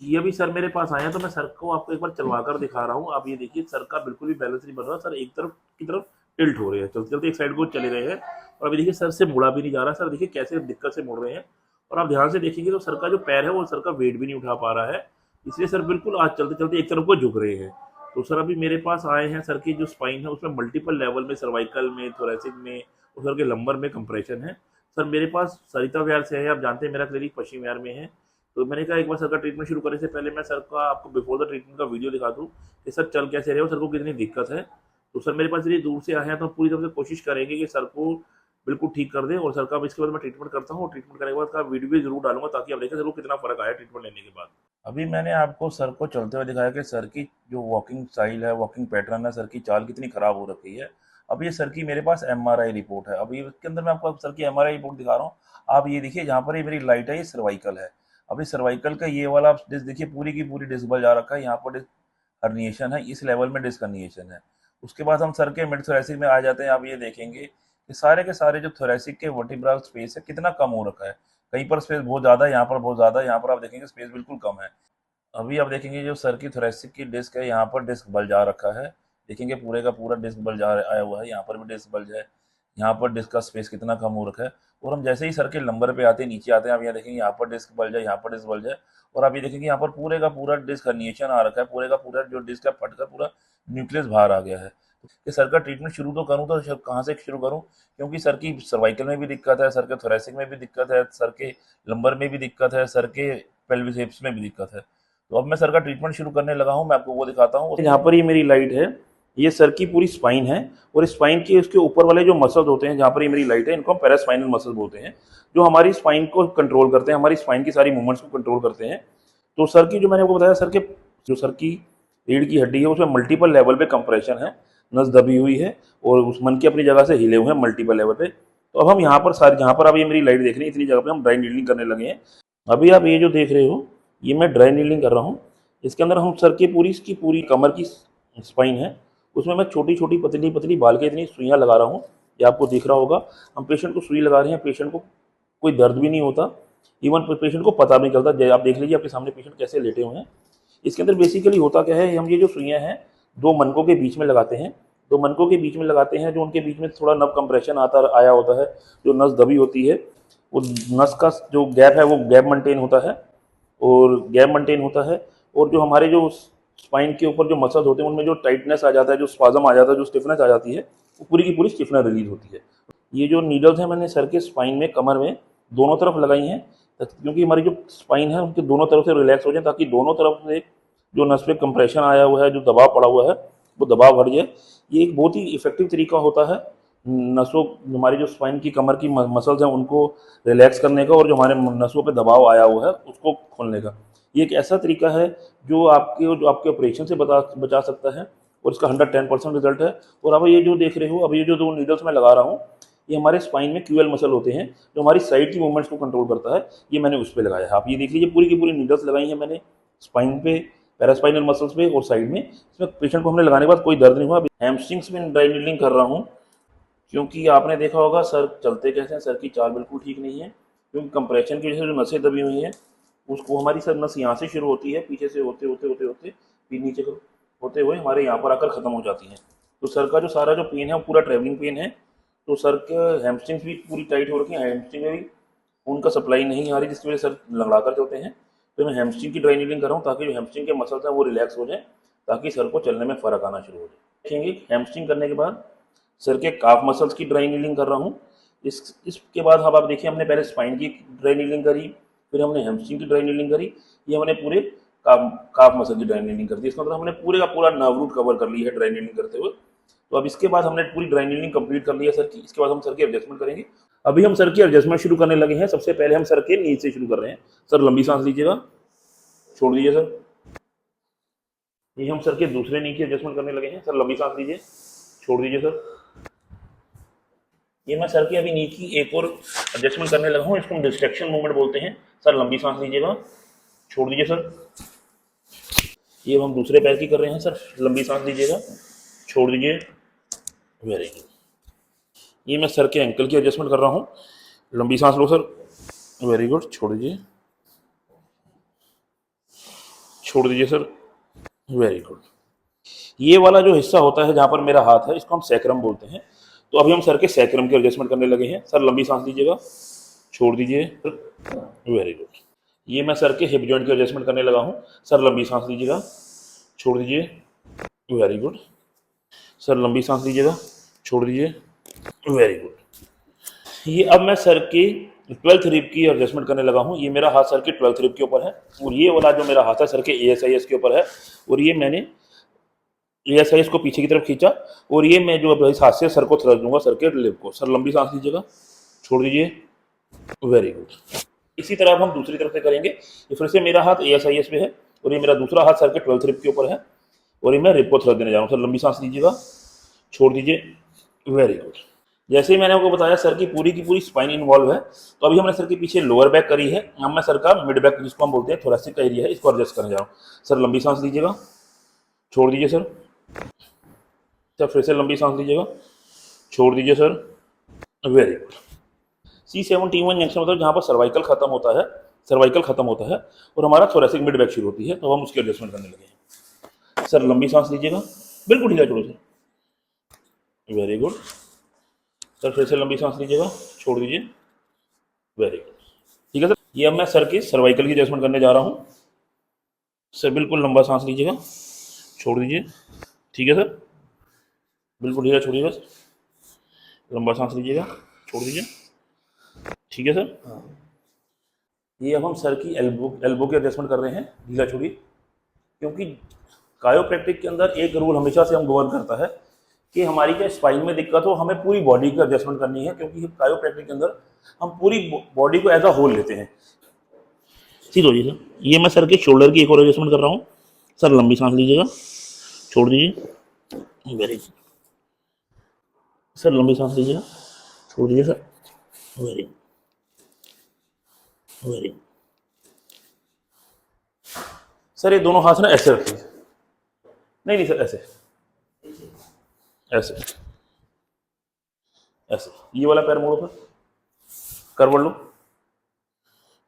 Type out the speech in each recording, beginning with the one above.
ये अभी सर मेरे पास आए हैं, तो मैं सर को आपको एक बार चलवा कर दिखा रहा हूँ। आप ये देखिए सर का बिल्कुल भी बैलेंस नहीं बन रहा, सर एक तरफ की तरफ टिल्ट हो रहे हैं, चलते चलते एक साइड को चले गए हैं। और अभी देखिए सर से मुड़ा भी नहीं जा रहा, सर देखिए कैसे दिक्कत से मुड़ रहे हैं। और आप ध्यान से देखेंगे तो सर का जो पैर है वो सर का वेट भी नहीं उठा पा रहा है, इसलिए सर बिल्कुल आज चलते चलते एक तरफ को झुक रहे हैं। तो सर अभी मेरे पास आए हैं, सर की जो स्पाइन है उसमें मल्टीपल लेवल में, सर्वाइकल में, थोरेसिक में और सर के लंबर में कंप्रेशन है। सर मेरे पास सरिता विहार से है, आप जानते हैं मेरा क्लिनिक पश्चिम विहार में है। तो मैंने कहा एक बार सर का ट्रीटमेंट शुरू करने से पहले मैं सर का आपको बिफोर द ट्रीटमेंट का वीडियो दिखा दूँ कि सर चल कैसे रहे हो, सर को कितनी दिक्कत है। तो सर मेरे पास इतनी दूर से आए हैं, तो हम पूरी तरह से कोशिश करेंगे कि सर को बिल्कुल ठीक कर दें। और सर का अब इसके बाद मैं ट्रीटमेंट करता हूँ, और ट्रीटमेंट करने के बाद का वीडियो भी जरूर डालूंगा, ताकि आप देखें सर को कितना फर्क आया ट्रीटमेंट लेने के बाद। अभी मैंने आपको सर को चलते हुए दिखाया कि सर की जो वॉकिंग स्टाइल है, वॉकिंग पैटर्न है, सर की चाल कितनी खराब हो रखी है। अब ये सर की मेरे पास एमआरआई रिपोर्ट है। अभी इसके अंदर मैं आपको सर की एमआरआई रिपोर्ट दिखा रहा हूँ। आप ये देखिए, जहाँ पर ये मेरी लाइट है, ये सर्वाइकल है। अभी सर्वाइकल का ये वाला डिस्क देखिए, पूरी की पूरी डिस्क बल जा रखा है। यहाँ पर डिस्क हर्निएशन है, इस लेवल में डिस्क हर्निएशन है। उसके बाद हम सर के मिड थोरेसिक में आ जाते हैं। आप ये देखेंगे कि सारे के सारे जो थोरेसिक के वर्टिब्रल स्पेस है कितना कम हो रखा है। कहीं पर स्पेस बहुत ज़्यादा है, यहाँ पर बहुत ज़्यादा है, यहाँ पर आप देखेंगे स्पेस बिल्कुल कम है। अभी आप देखेंगे जो सर की थोरेसिक की डिस्क है, यहाँ पर डिस्क बल जा रखा है। देखेंगे पूरे का पूरा डिस्क बल जा आया हुआ है, यहाँ पर भी डिस्क बल है। यहाँ पर डिस्क का स्पेस कितना कम हो रखा है। और हम जैसे ही सर के लंबर पे आते हैं, नीचे आते हैं, आप यहाँ देखेंगे यहाँ पर डिस्क बल जाए, यहाँ पर डिस्क बल जाए। और आप ये देखेंगे यहाँ पर पूरे का पूरा डिस्क हर्निएशन आ रखा है, पूरे का पूरा जो डिस्क है फटकर पूरा न्यूक्लियस बाहर आ गया है। कि सर का ट्रीटमेंट शुरू तो करूँ तो कहाँ से शुरू करूँ, क्योंकि सर की सर्वाइकल में भी दिक्कत है, सर के थोरेसिक में भी दिक्कत है, सर के लंबर में भी दिक्कत है, सर के पेल्विस हिप्स में भी दिक्कत है। तो अब मैं सर का ट्रीटमेंट शुरू करने लगा हूँ, मैं आपको वो दिखाता हूँ। यहाँ पर ये मेरी लाइट है, ये सर की पूरी स्पाइन है। और स्पाइन के उसके ऊपर वाले जो मसल्स होते हैं, जहाँ पर ये मेरी लाइट है, इनको हम पैरास्पाइनल मसल्स बोलते हैं, जो हमारी स्पाइन को कंट्रोल करते हैं, हमारी स्पाइन की सारी मूवमेंट्स को कंट्रोल करते हैं। तो सर की जो मैंने आपको बताया, सर के जो सर की रीढ़ की हड्डी है उसमें मल्टीपल लेवल पे कंप्रेशन है, नस दबी हुई है और उस मन की अपनी जगह से हिले हुए हैं मल्टीपल लेवल पे। तो अब हम यहाँ पर सारी, जहाँ पर आप ये मेरी लाइट देख रहे हैं, इतनी जगह पे हम ड्राई नीडलिंग करने लगे हैं। अभी आप ये जो देख रहे हो, ये मैं ड्राई नीडलिंग कर रहा हूँ। इसके अंदर हम सर की पूरी, इसकी पूरी कमर की स्पाइन है, उसमें मैं छोटी छोटी पतली पतली बाल के इतनी सुइयाँ लगा रहा हूँ। ये आपको दिख रहा होगा, हम पेशेंट को सुई लगा रहे हैं, पेशेंट को कोई दर्द भी नहीं होता, इवन पेशेंट को पता भी नहीं चलता। आप देख लीजिए आपके सामने पेशेंट कैसे लेटे हुए हैं। इसके अंदर बेसिकली होता क्या है, हम ये जो सुइयाँ हैं दो मनकों के बीच में लगाते हैं। दो मनकों के बीच में लगाते हैं, जो उनके बीच में थोड़ा नर्व कंप्रेशन आता आया होता है, जो नस दबी होती है, वो नस का जो गैप है वो गैप मेंटेन होता है, और गैप मेंटेन होता है। और जो हमारे जो स्पाइन के ऊपर जो मसल्स होते हैं उनमें जो टाइटनेस आ जाता है, जो स्पाज्म आ जाता है, जो स्टिफनेस आ जाती है, वो पूरी की पूरी स्टिफनेस रिलीज होती है। ये जो नीडल्स हैं मैंने सर के स्पाइन में, कमर में दोनों तरफ लगाई हैं, क्योंकि हमारी जो स्पाइन है उनके दोनों तरफ से रिलैक्स हो जाए, ताकि दोनों तरफ से जो नस पे कंप्रेशन आया हुआ है, जो दबाव पड़ा हुआ है, वो दबाव हट जाए। ये एक बहुत ही इफेक्टिव तरीका होता है नसों, हमारी जो स्पाइन की कमर की मसल्स हैं उनको रिलैक्स करने का, और जो हमारे नसों पे दबाव आया हुआ है उसको खोलने का। ये एक ऐसा तरीका है जो आपके ऑपरेशन से बचा सकता है, और इसका 110% रिजल्ट है। और अब ये जो देख रहे हो, अब ये जो दो नीडल्स मैं लगा रहा हूँ, ये हमारे स्पाइन में क्यूएल मसल होते हैं, जो हमारी साइड की मूवमेंट्स को कंट्रोल करता है। ये मैंने उस पर लगाया है, आप ये देख लीजिए पूरी की पूरी नीडल्स लगाई हैं मैंने स्पाइन पे, पैरास्पाइनल मसल्स पे और साइड में। इसमें पेशेंट को हमने लगाने के बाद कोई दर्द नहीं हुआ। हैमस्ट्रिंग्स में ड्राई नीडलिंग कर रहा हूँ, क्योंकि आपने देखा होगा सर चलते कैसे हैं, सर की चाल बिल्कुल ठीक नहीं है, क्योंकि कंप्रेशन की वजह से जो नसें दबी हुई हैं, उसको हमारी सर नस यहाँ से शुरू होती है, पीछे से होते होते होते होते फिर नीचे को होते हुए हमारे यहाँ पर आकर ख़त्म हो जाती हैं। तो सर का जो सारा जो पेन है वो पूरा ट्रैवलिंग पेन है। तो सर के हैमस्ट्रिंग्स भी पूरी टाइट हो रखी है, हैमस्ट्रिंग में भी उनका सप्लाई नहीं आ रही, जिसकी वजह से सर लंगड़ा कर चलते हैं। तो मैं हैमस्ट्रिंग की ड्राई नीडलिंग कर रहा हूँ, ताकि जो हैमस्ट्रिंग के मसल्स हैं वो रिलैक्स हो जाए, ताकि सर को चलने में फ़र्क आना शुरू हो जाए। देखेंगे हैमस्ट्रिंग करने के बाद सर के काफ मसल्स की ड्राई नीडलिंग कर रहा हूँ। इसके बाद अब आप देखिए, हमने पहले स्पाइन की ड्राई नीडलिंग करी, फिर हमने हैमस्ट्रिंग की ड्राई नीडलिंग करी, ये हमने पूरे काफ मसल की ड्राई नीडलिंग कर दी। इसका मतलब हमने पूरे का पूरा नर्व रूट कवर कर लिया है ड्राई नीडलिंग करते हुए। तो अब इसके बाद हमने पूरी ड्राई नीडलिंग कंप्लीट कर लिया सर की। इसके बाद हम सर की एडजस्टमेंट करेंगे। अभी हम सर की एडजस्टमेंट शुरू करने लगे हैं। सबसे पहले हम सर के नीचे से शुरू कर रहे हैं। सर लंबी सांस लीजिएगा, छोड़ दीजिए सर। ये हम सर के दूसरे नी की एडजस्टमेंट करने लगे हैं। सर लंबी सांस लीजिए, छोड़ दीजिए सर। ये मैं सर की अभी नी की एक और एडजस्टमेंट करने लगा हूँ, इसको हम डिस्ट्रैक्शन मूवमेंट बोलते हैं। सर लंबी सांस लीजिएगा, छोड़ दीजिए सर। ये हम दूसरे पैर की कर रहे हैं। सर लंबी सांस लीजिएगा, छोड़ दीजिए, वेरी गुड। ये मैं सर के एंकल की एडजस्टमेंट कर रहा हूँ। लंबी सांस लो सर, वेरी गुड, छोड़ दीजिए। छोड़ दीजिए सर। Very good. ये वाला जो हिस्सा होता है जहाँ पर मेरा हाथ है, इसको हम सैक्रम बोलते हैं। तो अभी हम सर के सैक्रम की एडजस्टमेंट करने लगे हैं। सर लंबी सांस लीजिएगा, छोड़ दीजिए। Very good. ये मैं सर के हिप जॉइंट की एडजस्टमेंट करने लगा हूँ। सर लंबी सांस लीजिएगा, छोड़ दीजिए। Very good. सर लंबी सांस लीजिएगा, छोड़ दीजिए। Very good. ये अब मैं सर की 12th रिब की एडजस्टमेंट करने लगा हूँ। ये मेरा हाथ सर की 12th रिब के ऊपर है और ये वाला जो मेरा हाथ है सर के ASIS के ऊपर है और ये मैंने ASIS को पीछे की तरफ खींचा और ये मैं जो इस हाथ से सर को थ्रस्ट दूंगा, सर के लिप को। सर लंबी सांस लीजिएगा, छोड़ दीजिए। Very good. इसी तरह अब हम दूसरी तरफ से करेंगे। ये फिर से मेरा हाथ ASIS पे है और ये मेरा दूसरा हाथ सर के 12th रिब के ऊपर है और ये मैं रिब को थ्रस्ट देने जा रहा हूँ। सर लंबी सांस लीजिएगा, छोड़ दीजिए। Very good. जैसे ही मैंने आपको बताया सर की पूरी स्पाइन इन्वॉल्व है, तो अभी हमने सर के पीछे लोअर बैक करी है। अब मैं सर का मिड बैक, जिसको हम बोलते हैं थोरेसिक का एरिया है, इसको एडजस्ट करने जा रहा हूँ। सर लंबी सांस लीजिएगा, छोड़ दीजिए सर। सर फिर से लंबी सांस लीजिएगा, छोड़ दीजिए sir. Very good. C17 junction मतलब जहाँ पर सर्वाइकल खत्म होता है, और हमारा थोरेसिक मिड बैक शुरू होती है, तो हम उसकी एडजस्टमेंट करने लगे हैं। सर लंबी सांस लीजिएगा, बिल्कुल ढीला छोड़ो सर। Very good. सर फिर से लंबी सांस लीजिएगा, छोड़ दीजिए। Very good. ठीक है सर। ये अब मैं सर की सर्वाइकल की एडजस्टमेंट करने जा रहा हूँ। सर बिल्कुल लंबा सांस लीजिएगा, छोड़ दीजिए। ठीक है सर, बिल्कुल ढीला छोड़िए बस। लंबा सांस लीजिएगा, छोड़ दीजिए। ठीक है सर। ये अब हम सर की एल्बो की एडजस्टमेंट कर रहे हैं, ढीला छोड़िए। क्योंकि कायोप्रैक्टिक के अंदर एक रूल हमेशा से हम गवर्न करता है कि हमारी क्या स्पाइन में दिक्कत हो, हमें पूरी बॉडी की एडजस्टमेंट करनी है। क्योंकि कायोप्रैक्टिक के अंदर हम पूरी बॉडी को एज अ होल लेते हैं। ठीक हो जी सर। ये मैं सर के शोल्डर की एक और एडजस्टमेंट कर रहा हूँ। सर लंबी सांस लीजिएगा, छोड़ दीजिए। Very good. सर लंबी सांस लीजिएगा, छोड़ दीजिए सर। Very very. सर ये दोनों हाथ ना ऐसे रखिए। नहीं नहीं सर, ऐसे ऐसे ऐसे। ये वाला पैर मोड़ो सर, करवट लो।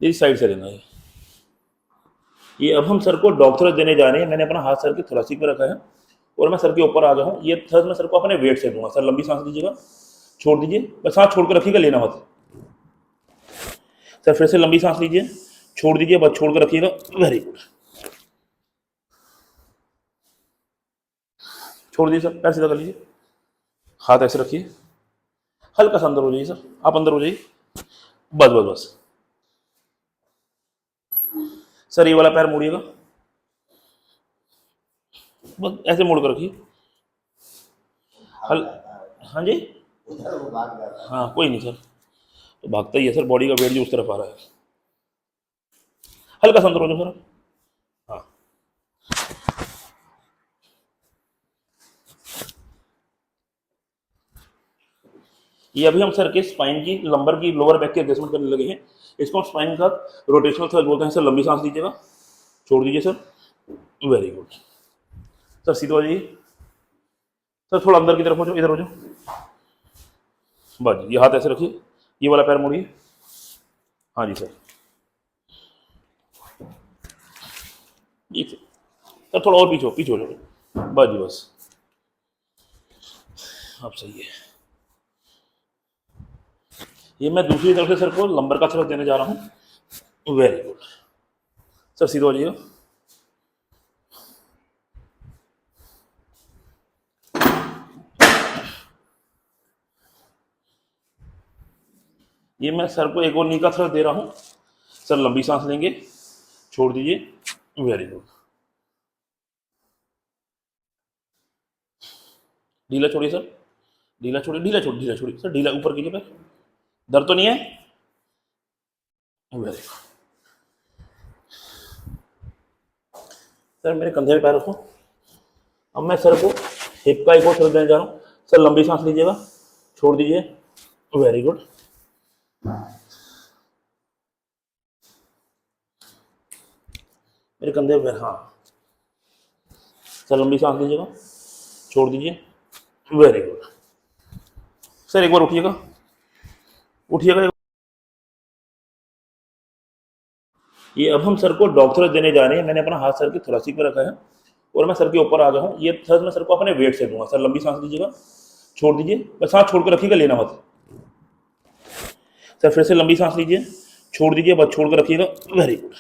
इस साइड से लेना है। ये अब हम सर को डॉग थ्रस्ट देने जा रहे हैं। मैंने अपना हाथ सर के थोरेसिक पे रखा है और मैं सर के ऊपर आ गया हूँ। ये थ्रस्ट मैं सर को अपने वेट से दूंगा। सर लंबी सांस लीजिएगा, छोड़ दीजिए। बस सांस छोड़ कर रखिएगा, लेना मत। सर फिर से लंबी सांस लीजिए, छोड़ दीजिए, बस छोड़ कर रखिएगा। Very good. छोड़ दीजिए सर, पैर सीधा कर लीजिए, हाथ ऐसे रखिए, हल्का सा अंदर हो जाइए सर। आप अंदर हो जाइए, बस बस बस। सर ये वाला पैर मोड़िएगा, बस ऐसे मोड़ कर रखिए। हल हाँ जी, हाँ कोई नहीं सर, तो भागता ही है सर, बॉडी का वेट जो उस तरफ आ रहा है। हल्का सा अंदर हो जाओ सर। हाँ, ये अभी हम सर के स्पाइन की, लंबर की, लोअर बैक की एडजस्टमेंट करने लगे हैं। इसको हम स्पाइन का रोटेशनल थ्रस्ट बोलते हैं। सर लंबी सांस लीजिएगा, छोड़ दीजिए सर। Very good. सर सीधा हो जाइए। सर थोड़ा अंदर की तरफ हो जाओ, इधर हो जाओ, बस। ये हाथ ऐसे रखिए, ये वाला पैर मोड़िए। हाँ जी सर, एक सर थोड़ा और पीछे पीछे हो जाओ, बस जी बस। अब सही है। ये मैं दूसरी तरफ से सर को लंबर का थ्रस्ट देने जा रहा हूँ। Very good. सर सीधा हो जाइए। ये मैं सर को एक और नी का थ्रस्ट दे रहा हूँ। सर लंबी सांस लेंगे, छोड़ दीजिए। Very good. ढीला छोड़िए सर, ढीला छोड़िए, ढीला छोड़िए, ढीला छोड़िए सर, ढीला ऊपर कीजिए पैर। दर्द तो नहीं है? Very good. सर मेरे कंधे पे पैर रखो। अब मैं सर को हिप का एक और थ्रस्ट देने जा रहा हूँ। सर लंबी सांस लीजिएगा, छोड़ दीजिए। Very good. मेरे कंधे पे, हाँ। सर लंबी सांस लीजिएगा, छोड़ दीजिए। Very good. सर एक बार उठिएगा, उठिएगा। ये अब हम सर को डॉक्टर देने जा रहे हैं। मैंने अपना हाथ सर के थोरासिक पे रखा है और मैं सर के ऊपर आ गया हूँ। ये सर मैं सर को अपने वेट से दूंगा। सर लंबी सांस लीजिएगा, छोड़ दीजिए, बस सांस छोड़ कर रखिएगा, लेना मत। सर फिर से लंबी सांस लीजिए, छोड़ दीजिए, बस छोड़ कर रखिएगा। Very good.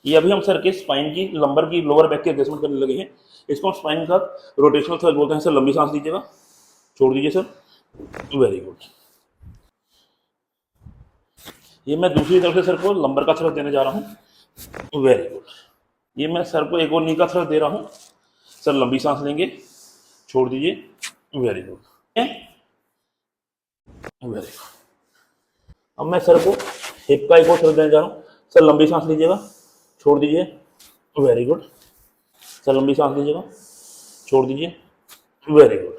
ये अभी हम सर के स्पाइन की, लंबर की, लोअर बैक की एडजस्टमेंट करने लगे हैं। इसको हम स्पाइन का रोटेशनल थ्रस्ट बोलते हैं। सर लंबी सांस लीजिएगा, छोड़ दीजिए सर। Very good. ये मैं दूसरी तरफ से सर को लंबर का थ्रस्ट देने जा रहा हूँ। Very good. ये मैं सर को एक और नी का थ्रस्ट दे रहा हूँ। सर लंबी सांस लेंगे, छोड़ दीजिए। Very good. Very good. अब मैं सर को हिप का एक और थ्रस्ट देने जा रहा हूँ। सर लंबी सांस लीजिएगा, छोड़ दीजिए। Very good. सर लंबी सांस लीजिएगा, छोड़ दीजिए। Very good.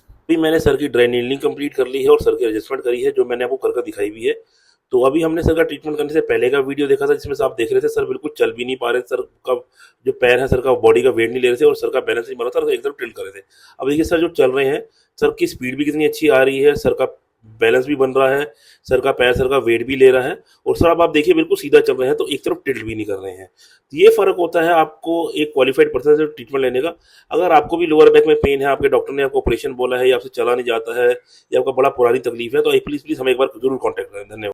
अभी मैंने सर की ड्राई नीडलिंग कंप्लीट कर ली है और सर की एडजस्टमेंट करी है, जो मैंने आपको करके दिखाई भी है। तो अभी हमने सर का ट्रीटमेंट करने से पहले का वीडियो देखा था, जिसमें से आप देख रहे थे सर बिल्कुल चल भी नहीं पा रहे। सर का जो पैर है, सर का बॉडी का वेट नहीं ले रहे थे और सर का बैलेंस नहीं बन रहा था, एकदम टिल्ट कर रहे थे। अब देखिए सर जो चल रहे हैं, सर की स्पीड भी कितनी अच्छी आ रही है, सर का बैलेंस भी बन रहा है, सर का पैर, सर का वेट भी ले रहा है और सर अब आप देखिए बिल्कुल सीधा चल रहे हैं, तो एक तरफ टिल्ट भी नहीं कर रहे हैं। तो ये फ़र्क होता है आपको एक क्वालिफाइड पर्सन से ट्रीटमेंट लेने का। अगर आपको भी लोअर बैक में पेन है, आपके डॉक्टर ने आपको ऑपरेशन बोला है, या आपसे चला नहीं जाता है, या आपका बड़ा पुरानी तकलीफ है, तो प्लीज़ प्लीज़ हमें एक बार जरूर कॉन्टैक्ट करें। धन्यवाद।